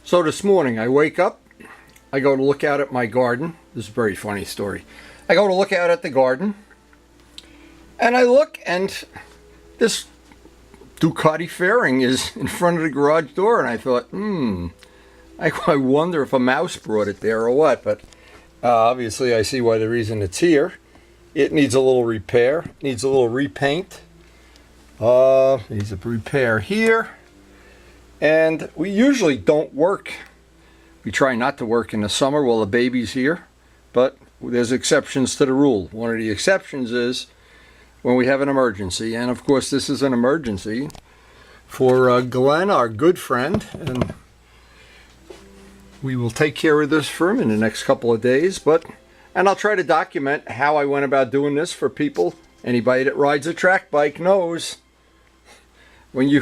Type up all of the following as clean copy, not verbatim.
So this morning I wake up, I go to look out at my garden. This is a very funny story. I go to look out at the garden, and I look, and this Ducati fairing is in front of the garage door, and I thought, I wonder if a mouse brought it there or what, but obviously I see why the reason it's here. It needs a little repair, needs a little repaint, needs a repair here, and we usually don't work. We try not to work in the summer while the baby's here, but there's exceptions to the rule. One of the exceptions is when we have an emergency, and of course this is an emergency for Glenn, our good friend, and we will take care of this for him in the next couple of days. And I'll try to document how I went about doing this for people. Anybody that rides a track bike knows when you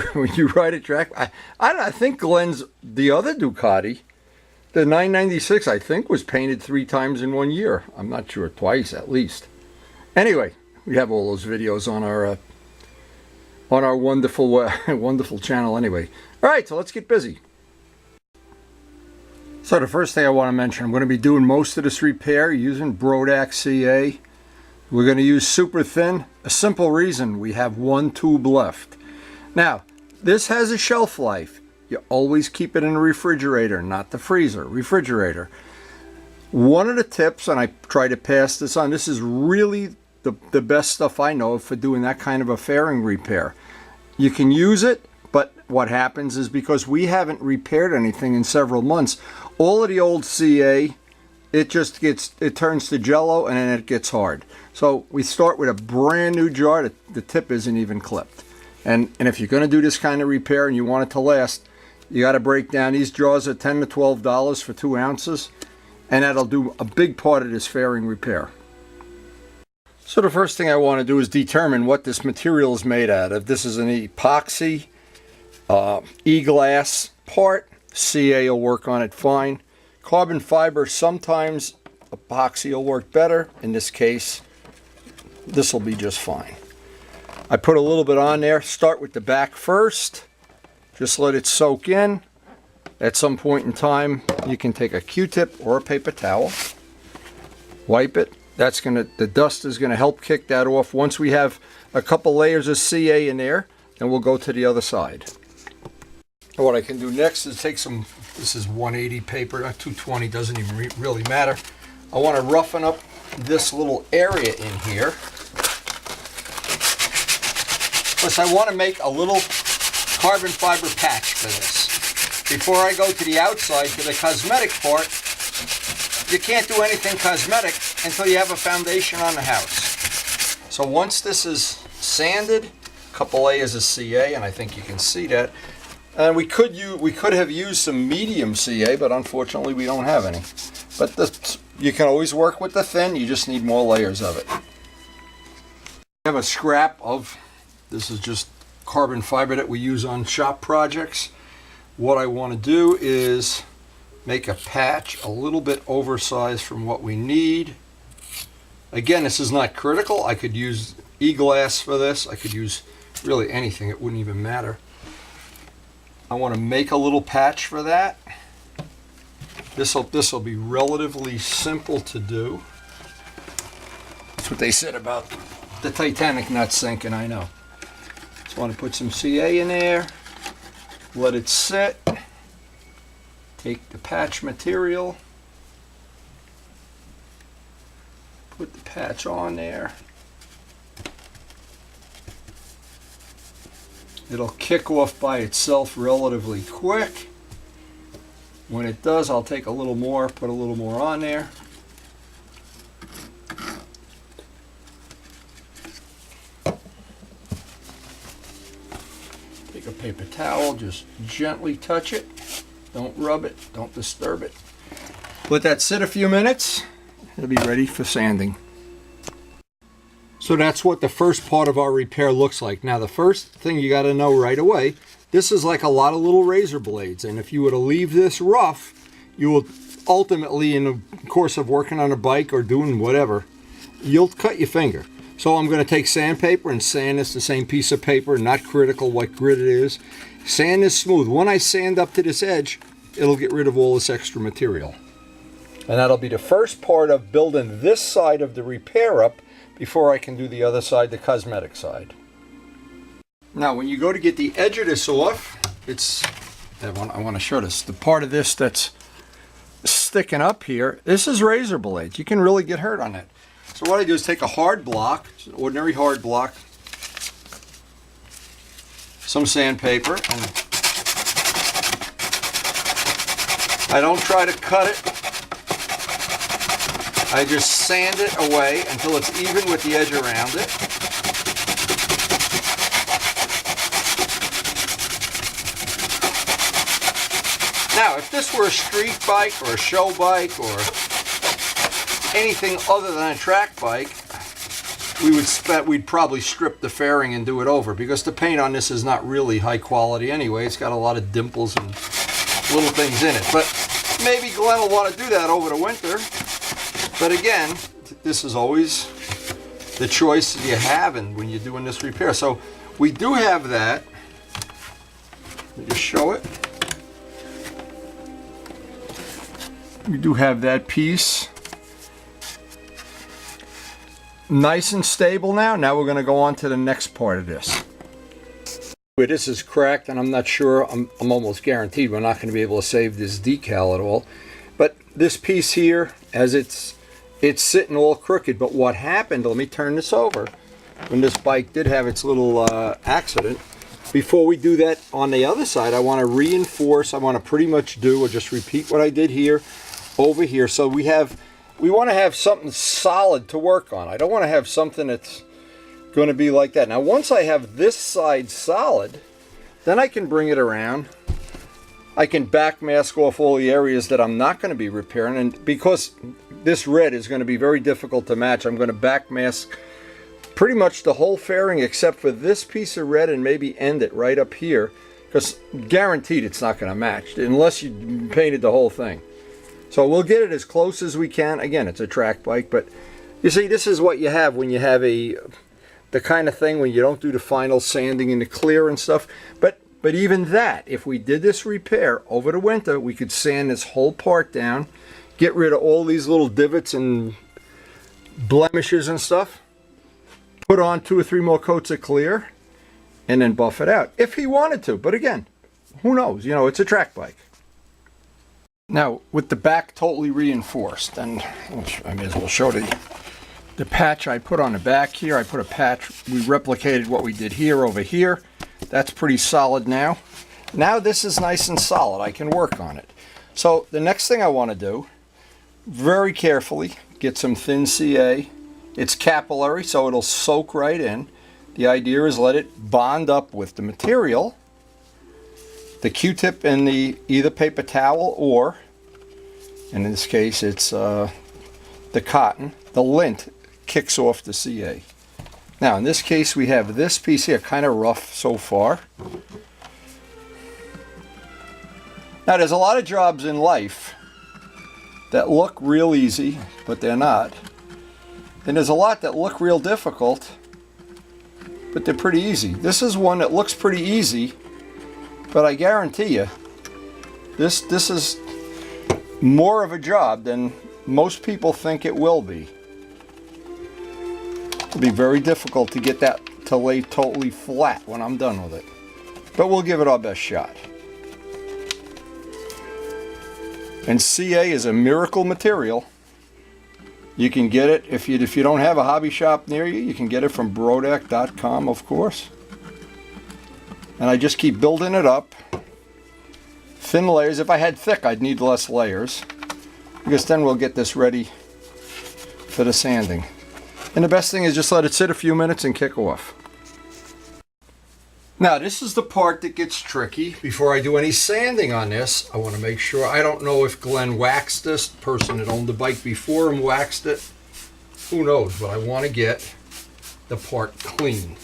ride a track. I think Glenn's the other Ducati, the 996, I think was painted 3 times in 1 year. I'm not sure, twice at least. Anyway, we have all those videos on our wonderful wonderful channel. Anyway, all right, so let's get busy. So the first thing I want to mention, I'm going to be doing most of this repair using BRODAK CA. We're going to use super thin. A simple reason, we have 1 tube left. Now, this has a shelf life. You always keep it in the refrigerator, not the freezer, refrigerator. One of the tips, and I try to pass this on, this is really the best stuff I know for doing that kind of a fairing repair. You can use it, but what happens is because we haven't repaired anything in several months, all of the old CA, it turns to jello and then it gets hard. So we start with a brand new jar. The tip isn't even clipped. And if you're going to do this kind of repair and you want it to last, you got to break down. These jars are $10 to $12 for 2 ounces, and that'll do a big part of this fairing repair. So the first thing I want to do is determine what this material is made out of. This is an epoxy e-glass part. CA will work on it fine. Carbon fiber, sometimes epoxy will work better. In this case, this will be just fine. I put a little bit on there. Start with the back first. Just let it soak in. At some point in time, you can take a Q-tip or a paper towel. Wipe it. The dust is gonna help kick that off. Once we have a couple layers of CA in there, then we'll go to the other side. And what I can do next is take some, this is 180 paper, not 220, doesn't even really matter. I want to roughen up this little area in here. Plus I want to make a little carbon fiber patch for this. Before I go to the outside, to the cosmetic part, you can't do anything cosmetic until you have a foundation on the house. So once this is sanded, a couple layers of CA, and I think you can see that. And we could have used some medium CA, but unfortunately we don't have any. But you can always work with the thin, you just need more layers of it. I have a scrap of, this is just carbon fiber that we use on shop projects. What I want to do is make a patch a little bit oversized from what we need. Again, this is not critical. I could use e-glass for this. I could use really anything. It wouldn't even matter. I want to make a little patch for that. This will be relatively simple to do. That's what they said about the Titanic not sinking, I know. Just want to put some CA in there, let it sit, take the patch material, put the patch on there. It'll kick off by itself relatively quick. When it does, I'll take a little more, put a little more on there. Take a paper towel, just gently touch it. Don't rub it, don't disturb it. Let that sit a few minutes. It'll be ready for sanding. So that's what the first part of our repair looks like. Now the first thing you got to know right away, this is like a lot of little razor blades, and if you were to leave this rough, you will ultimately, in the course of working on a bike or doing whatever, you'll cut your finger. So I'm going to take sandpaper and sand this, the same piece of paper, not critical what grit it is. Sand is smooth. When I sand up to this edge, it'll get rid of all this extra material. And that'll be the first part of building this side of the repair up before I can do the other side, the cosmetic side. Now when you go to get the edge of this off, I want to show this, the part of this that's sticking up here, this is razor blades. You can really get hurt on it. So what I do is take a hard block, an ordinary hard block, some sandpaper, and I don't try to cut it. I just sand it away until it's even with the edge around it. Now, if this were a street bike or a show bike or anything other than a track bike, we'd probably strip the fairing and do it over, because the paint on this is not really high quality anyway. It's got a lot of dimples and little things in it. But maybe Glenn will want to do that over the winter. But again, this is always the choice you have when you're doing this repair. So we do have that. Let me just show it. We do have that piece. Nice and stable now. Now we're going to go on to the next part of this. This is cracked, and I'm not sure, I'm almost guaranteed we're not going to be able to save this decal at all. But this piece here, as it's sitting all crooked. But what happened, let me turn this over, when this bike did have its little accident, before we do that on the other side, I want to reinforce, I want to pretty much do or just repeat what I did here over here. So we want to have something solid to work on. I don't want to have something that's going to be like that. Now once I have this side solid, then I can bring it around. I can back mask off all the areas that I'm not going to be repairing, and because this red is going to be very difficult to match, I'm going to back mask pretty much the whole fairing except for this piece of red and maybe end it right up here, because guaranteed it's not going to match unless you painted the whole thing. So we'll get it as close as we can. Again, it's a track bike, but you see, this is what you have when you have the kind of thing when you don't do the final sanding and the clear and stuff. But even that, if we did this repair over the winter, we could sand this whole part down, get rid of all these little divots and blemishes and stuff, put on 2 or 3 more coats of clear, and then buff it out if he wanted to. But again, who knows? You know, it's a track bike. Now, with the back totally reinforced, and I may as well show the patch I put on the back here. I put a patch, we replicated what we did here over here. That's pretty solid now. Now this is nice and solid. I can work on it. So the next thing I want to do, very carefully, get some thin CA. It's capillary, so it'll soak right in. The idea is let it bond up with the material. The Q-tip and the either paper towel or, in this case, it's the cotton. The lint kicks off the CA. Now, in this case, we have this piece here, kind of rough so far. Now, there's a lot of jobs in life that look real easy, but they're not. And there's a lot that look real difficult, but they're pretty easy. This is one that looks pretty easy, but I guarantee you, this is more of a job than most people think it will be. It'll be very difficult to get that to lay totally flat when I'm done with it. But we'll give it our best shot. And CA is a miracle material. You can get it, if you don't have a hobby shop near you, you can get it from BRODAK.com, of course. And I just keep building it up. Thin layers. If I had thick, I'd need less layers, because then we'll get this ready for the sanding. And the best thing is just let it sit a few minutes and kick off. Now this is the part that gets tricky. Before I do any sanding on this, I want to make sure, I don't know if Glenn waxed this, the person that owned the bike before him waxed it. Who knows, but I want to get the part clean.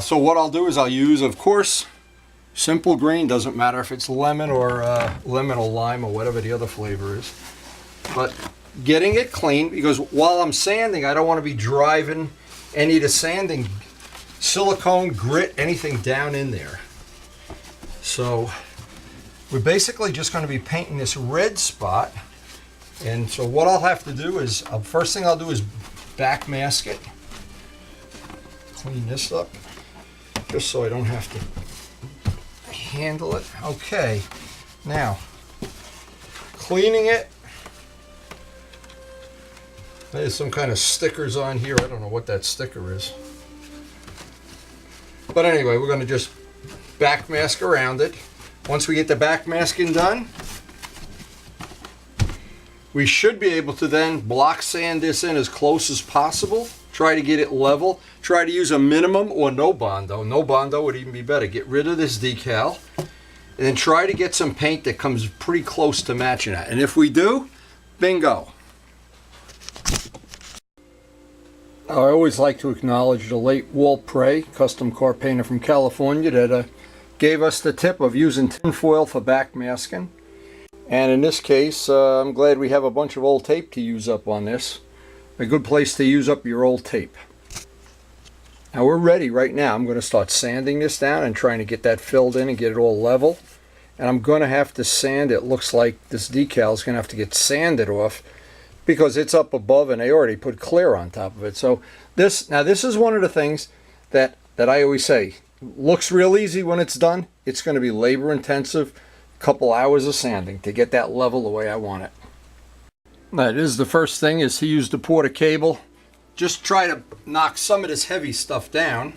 So what I'll do is I'll use, of course, simple green. Doesn't matter if it's lemon or lime or whatever the other flavor is. But getting it clean, because while I'm sanding, I don't want to be driving any of the sanding silicone, grit, anything down in there. So we're basically just going to be painting this red spot. And so what I'll have to do is, first thing I'll do is back mask it. Clean this up, just so I don't have to handle it. Okay, now, cleaning it. There's some kind of stickers on here. I don't know what that sticker is. But anyway, we're going to just back mask around it. Once we get the back masking done, we should be able to then block sand this in as close as possible. Try to get it level. Try to use a minimum or no Bondo. No Bondo would even be better. Get rid of this decal. And then try to get some paint that comes pretty close to matching that. And if we do, bingo. I always like to acknowledge the late Walt Prey, custom car painter from California, that gave us the tip of using tinfoil for back masking. And in this case, I'm glad we have a bunch of old tape to use up on this. A good place to use up your old tape. Now we're ready right now. I'm going to start sanding this down and trying to get that filled in and get it all level. And I'm going to have to sand it. Looks like this decal is going to have to get sanded off because it's up above and they already put clear on top of it. So this is one of the things that I always say. Looks real easy when it's done. It's going to be labor intensive. Couple hours of sanding to get that level the way I want it. That is the first thing, is to use the Porter cable. Just try to knock some of this heavy stuff down.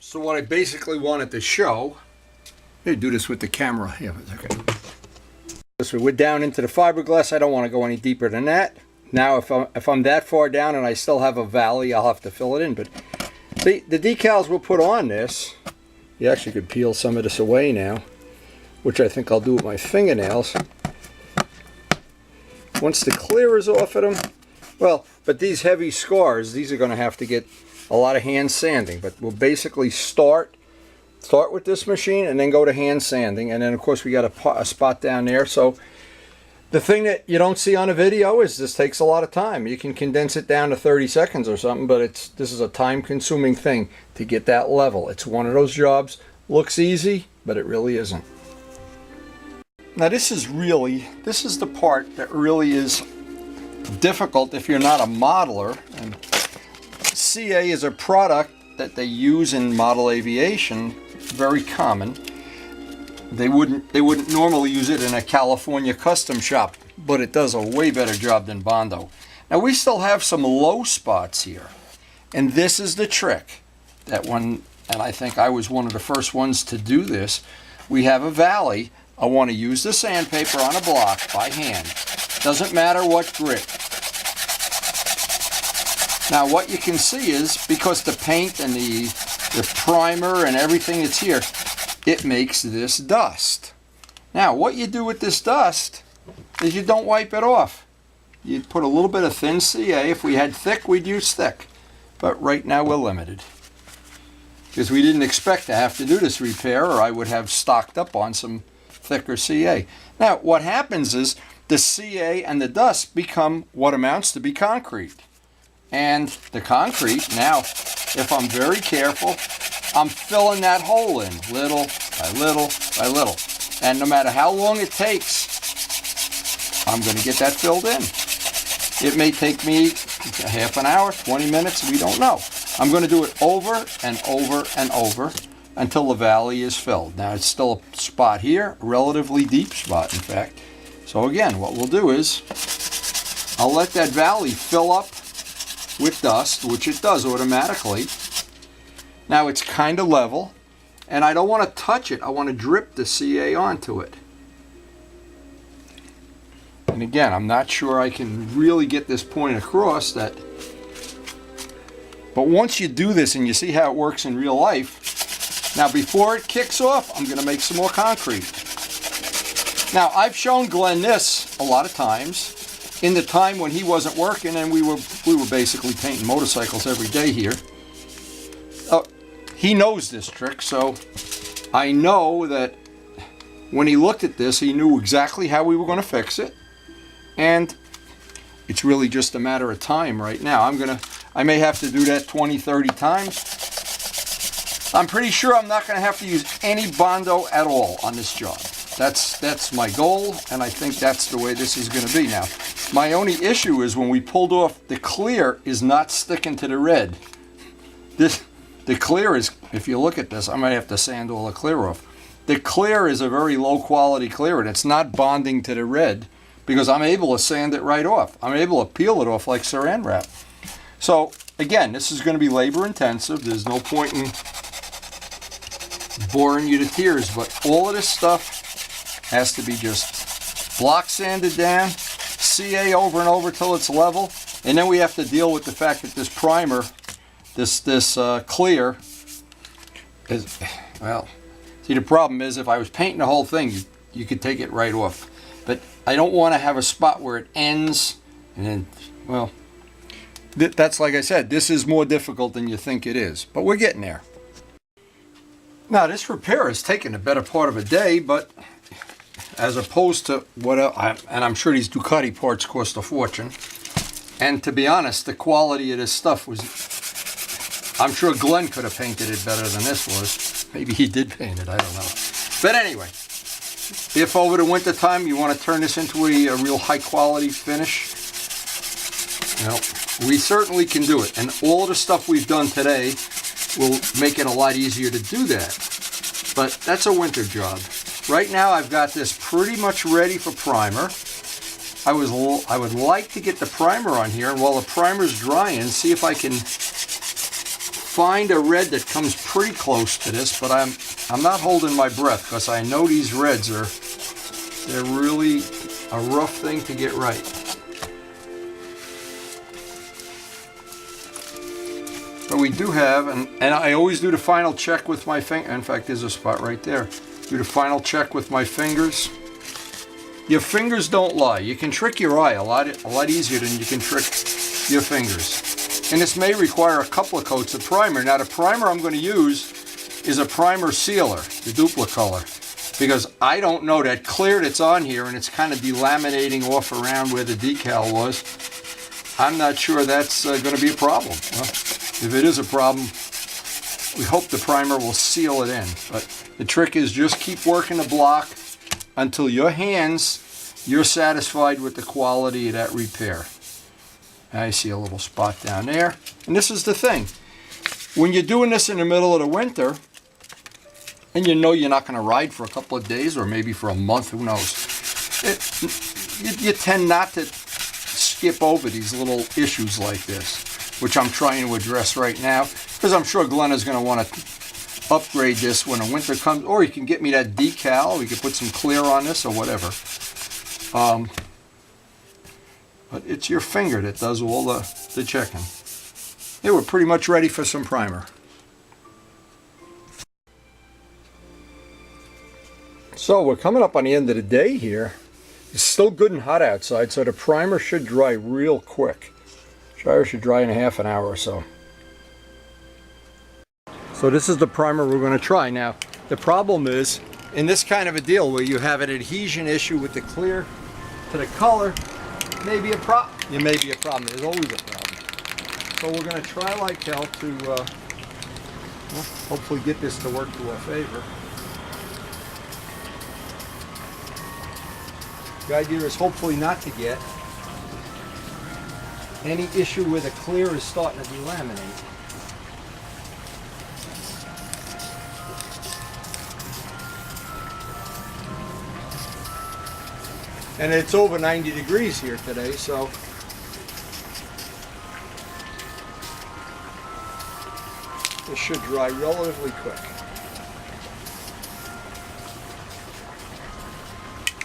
So what I basically wanted to show, let me do this with the camera. Yeah, okay. So we're down into the fiberglass. I don't want to go any deeper than that. Now if I'm that far down and I still have a valley, I'll have to fill it in. But the decals we'll put on this, you actually could peel some of this away now, which I think I'll do with my fingernails. Once the clear is off of them, well, but these heavy scars, these are going to have to get a lot of hand sanding, but we'll basically start with this machine and then go to hand sanding. And then of course we got a spot down there. So the thing that you don't see on a video is this takes a lot of time. You can condense it down to 30 seconds or something, but this is a time consuming thing to get that level. It's one of those jobs, looks easy, but it really isn't. Now this is the part that really is difficult if you're not a modeler. And CA is a product that they use in model aviation, very common. They wouldn't normally use it in a California custom shop, but it does a way better job than Bondo. Now we still have some low spots here, and this is the trick that and I think I was one of the first ones to do this. We have a valley. I want to use the sandpaper on a block by hand. Doesn't matter what grit. Now what you can see is, because the paint and the primer and everything that's here, it makes this dust. Now what you do with this dust is you don't wipe it off. You put a little bit of thin CA. If we had thick, we'd use thick. But right now we're limited, because we didn't expect to have to do this repair, or I would have stocked up on some thicker CA. Now what happens is the CA and the dust become what amounts to be concrete. And the concrete, now, if I'm very careful, I'm filling that hole in little by little by little. And no matter how long it takes, I'm going to get that filled in. It may take me a half an hour, 20 minutes, we don't know. I'm going to do it over and over and over until the valley is filled. Now it's still a spot here, a relatively deep spot in fact. So again, what we'll do is, I'll let that valley fill up with dust, which it does automatically. Now it's kind of level, and I don't want to touch it. I want to drip the CA onto it. And again, I'm not sure I can really get this point across that. But once you do this and you see how it works in real life, now before it kicks off, I'm going to make some more concrete. Now, I've shown Glenn this a lot of times in the time when he wasn't working and we were basically painting motorcycles every day here. He knows this trick, so I know that when he looked at this, he knew exactly how we were going to fix it. And it's really just a matter of time right now. I may have to do that 20, 30 times. I'm pretty sure I'm not going to have to use any Bondo at all on this job. That's my goal, and I think that's the way this is going to be. Now, my only issue is when we pulled off, the clear is not sticking to the red. The clear is, if you look at this, I might have to sand all the clear off. The clear is a very low quality clear, and it's not bonding to the red because I'm able to sand it right off. I'm able to peel it off like saran wrap. So again, this is going to be labor intensive. There's no point in boring you to tears, but all of this stuff has to be just block sanded down, CA over and over till it's level, and then we have to deal with the fact that this primer, this clear is, well, see, the problem is if I was painting the whole thing, you could take it right off. But I don't want to have a spot where it ends and then, well, that's, like I said, this is more difficult than you think it is, but we're getting there. Now, this repair has taken the better part of a day, but as opposed to what else, and I'm sure these Ducati parts cost a fortune, and to be honest, the quality of this stuff was, I'm sure Glenn could have painted it better than this was. Maybe he did paint it, I don't know. But anyway, if over the winter time you want to turn this into a real high quality finish, well, we certainly can do it. And all the stuff we've done today will make it a lot easier to do that. But that's a winter job. Right now I've got this pretty much ready for primer. I would like to get the primer on here, and while the primer's drying, see if I can find a red that comes pretty close to this, but I'm not holding my breath because I know these reds they're really a rough thing to get right. But we do have, and I always do the final check with my finger. In fact, there's a spot right there. Do the final check with my fingers. Your fingers don't lie. You can trick your eye a lot easier than you can trick your fingers. And this may require a couple of coats of primer. Now, the primer I'm going to use is a primer sealer, the Duplicolor, because I don't know, that clear that's on here and it's kind of delaminating off around where the decal was. I'm not sure that's going to be a problem. Well, if it is a problem, we hope the primer will seal it in. But the trick is just keep working the block until you're satisfied with the quality of that repair. I see a little spot down there. And this is the thing. When you're doing this in the middle of the winter, and you know you're not going to ride for a couple of days or maybe for a month, who knows, you tend not to skip over these little issues like this, which I'm trying to address right now, because I'm sure Glenn is going to want to upgrade this when the winter comes, or you can get me that decal, we can put some clear on this or whatever. But it's your finger that does all the checking. Yeah, we're pretty much ready for some primer. So we're coming up on the end of the day here. It's still good and hot outside, so the primer should dry real quick. Dryer should dry in a half an hour or so. So this is the primer we're going to try. Now, the problem is, in this kind of a deal where you have an adhesion issue with the clear to the color, maybe a problem. It may be a problem. There's always a problem. So we're going to try like hell to well, hopefully get this to work to our favor. The idea is hopefully not to get any issue where the clear is starting to delaminate. And it's over 90 degrees here today, so this should dry relatively quick.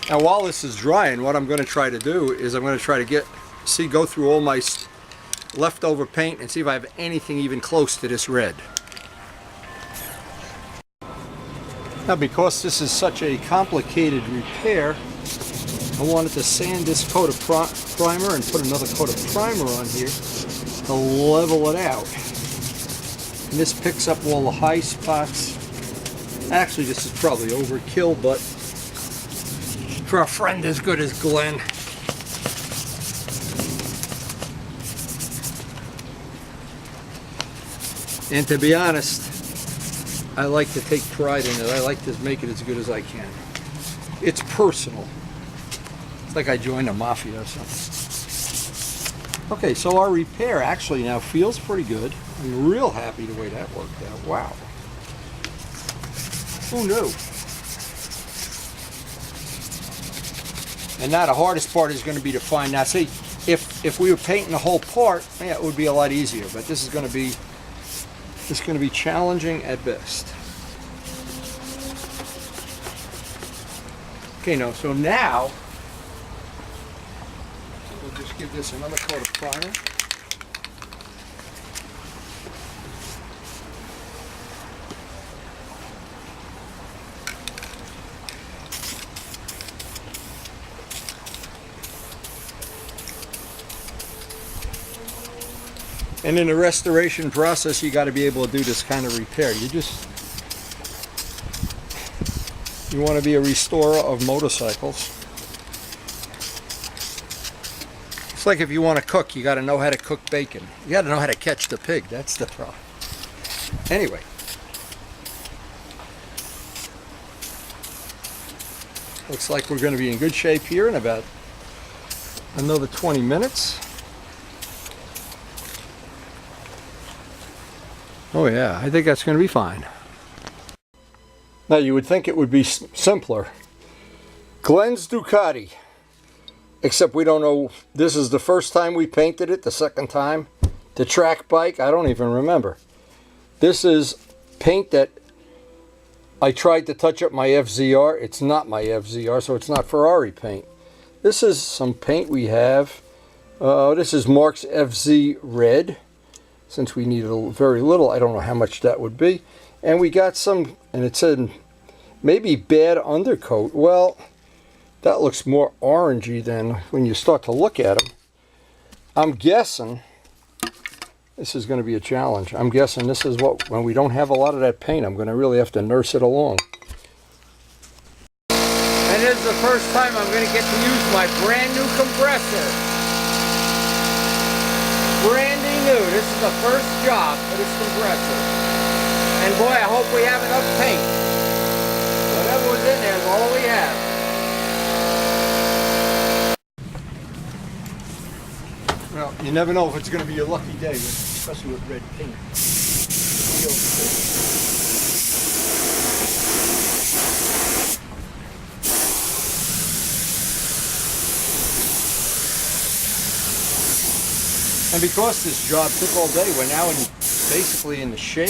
Now while this is drying, what I'm going to try to do is I'm going to try to go through all my leftover paint and see if I have anything even close to this red. Now because this is such a complicated repair, I wanted to sand this coat of primer and put another coat of primer on here to level it out. And this picks up all the high spots. Actually, this is probably overkill, but for a friend as good as Glenn. And to be honest, I like to take pride in it. I like to make it as good as I can. It's personal. It's like I joined the mafia or something. Okay, so our repair actually now feels pretty good. I'm real happy the way that worked out. Wow. Who knew? And now the hardest part is going to be to find. Now see, if we were painting the whole part, yeah, it would be a lot easier. But this is going to be challenging at best. Okay, so now we'll just give this another coat of primer. And in the restoration process, you got to be able to do this kind of repair. You want to be a restorer of motorcycles. It's like if you want to cook, you got to know how to cook bacon. You got to know how to catch the pig. That's the problem. Anyway. Looks like we're going to be in good shape here in about another 20 minutes. Oh yeah, I think that's going to be fine. Now you would think it would be simpler. Glenn's Ducati. Except we don't know, this is the first time we painted it, the second time. The track bike, I don't even remember. This is paint that I tried to touch up my FZR. It's not my FZR, so it's not Ferrari paint. This is some paint we have. This is Mark's FZ Red. Since we needed very little, I don't know how much that would be. And we got some, and it said maybe bad undercoat. Well, that looks more orangey than when you start to look at them. I'm guessing this is going to be a challenge. I'm guessing this is when we don't have a lot of that paint, I'm going to really have to nurse it along. And this is the first time I'm going to get to use my brand new compressor. Brandy new. This is the first job for this compressor. And boy, I hope we have enough paint. Whatever was in there is all we have. Well, you never know if it's going to be your lucky day, especially with red paint. And because this job took all day, we're now basically in the shade.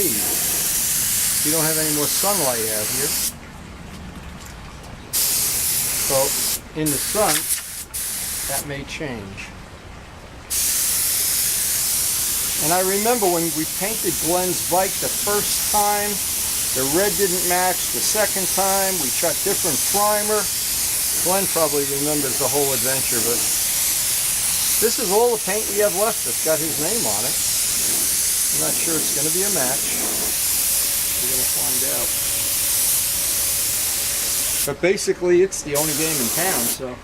We don't have any more sunlight out here. So in the sun, that may change. And I remember when we painted Glenn's bike the first time, the red didn't match. The second time, we shot different primer. Glenn probably remembers the whole adventure, but this is all the paint we have left that's got his name on it. I'm not sure it's going to be a match. We're going to find out. But basically, it's the only game in town, so.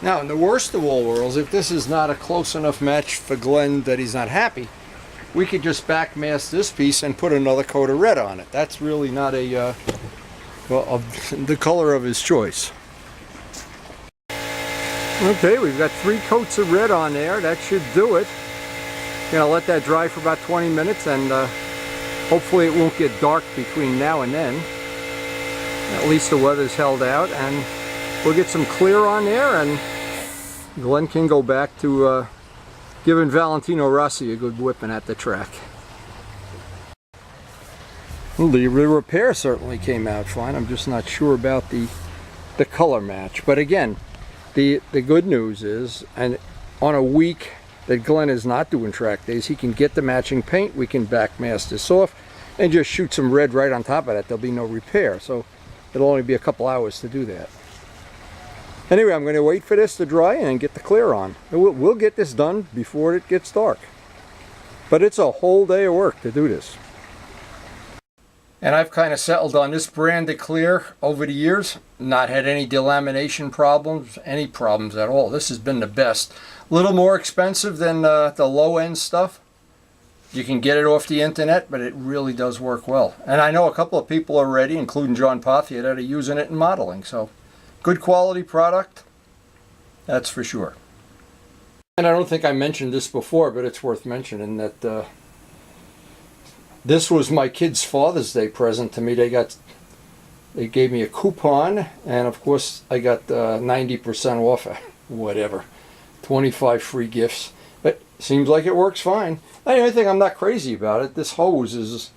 Now, in the worst of all worlds, if this is not a close enough match for Glenn that he's not happy, we could just back mask this piece and put another coat of red on it. That's really not a, the color of his choice. Okay, we've got 3 coats of red on there. That should do it. Gonna let that dry for about 20 minutes, and hopefully it won't get dark between now and then. At least the weather's held out, and we'll get some clear on there, and Glenn can go back to giving Valentino Rossi a good whipping at the track. Well, the repair certainly came out fine. I'm just not sure about the color match. But again, the good news is, and on a week that Glenn is not doing track days, he can get the matching paint. We can back mask this off and just shoot some red right on top of that. There'll be no repair. So it'll only be a couple hours to do that. Anyway, I'm going to wait for this to dry and get the clear on. We'll get this done before it gets dark. But it's a whole day of work to do this. And I've kind of settled on this brand of clear over the years. Not had any delamination problems, any problems at all. This has been the best. A little more expensive than the low-end stuff. You can get it off the internet, but it really does work well. And I know a couple of people already, including John Pothia, that are using it in modeling. So, good quality product, that's for sure. And I don't think I mentioned this before, but it's worth mentioning that this was my kids' Father's Day present to me. They gave me a coupon, and of course I got 90% off, whatever, 25 free gifts. But seems like it works fine. The only thing I'm not crazy about it, this hose is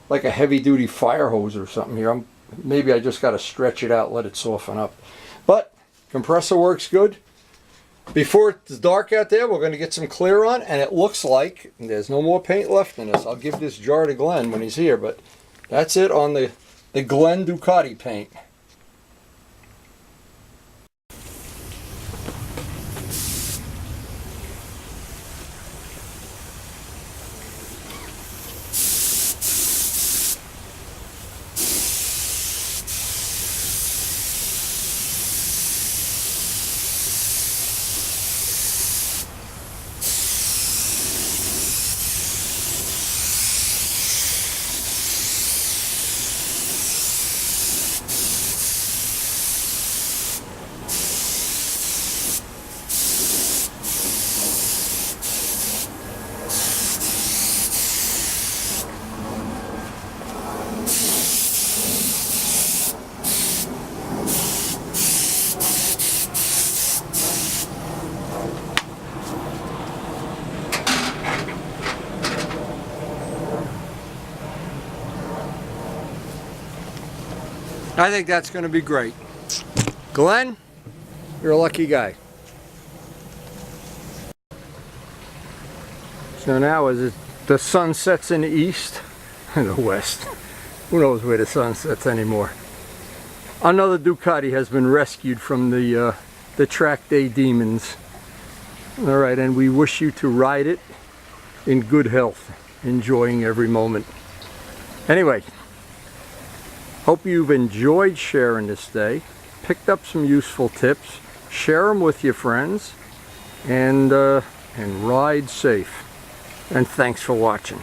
like a heavy-duty fire hose or something here. Maybe I just got to stretch it out, let it soften up. But compressor works good. Before it's dark out there, we're going to get some clear on, and it looks like there's no more paint left in this. I'll give this jar to Glenn when he's here, but that's it on the Glenn Ducati paint. I think that's going to be great. Glenn, you're a lucky guy. So now as the sun sets in the east, and the west, who knows where the sun sets anymore, another Ducati has been rescued from the track day demons. All right, and we wish you to ride it in good health, enjoying every moment. Anyway, hope you've enjoyed sharing this day, picked up some useful tips, share them with your friends, and ride safe. And thanks for watching.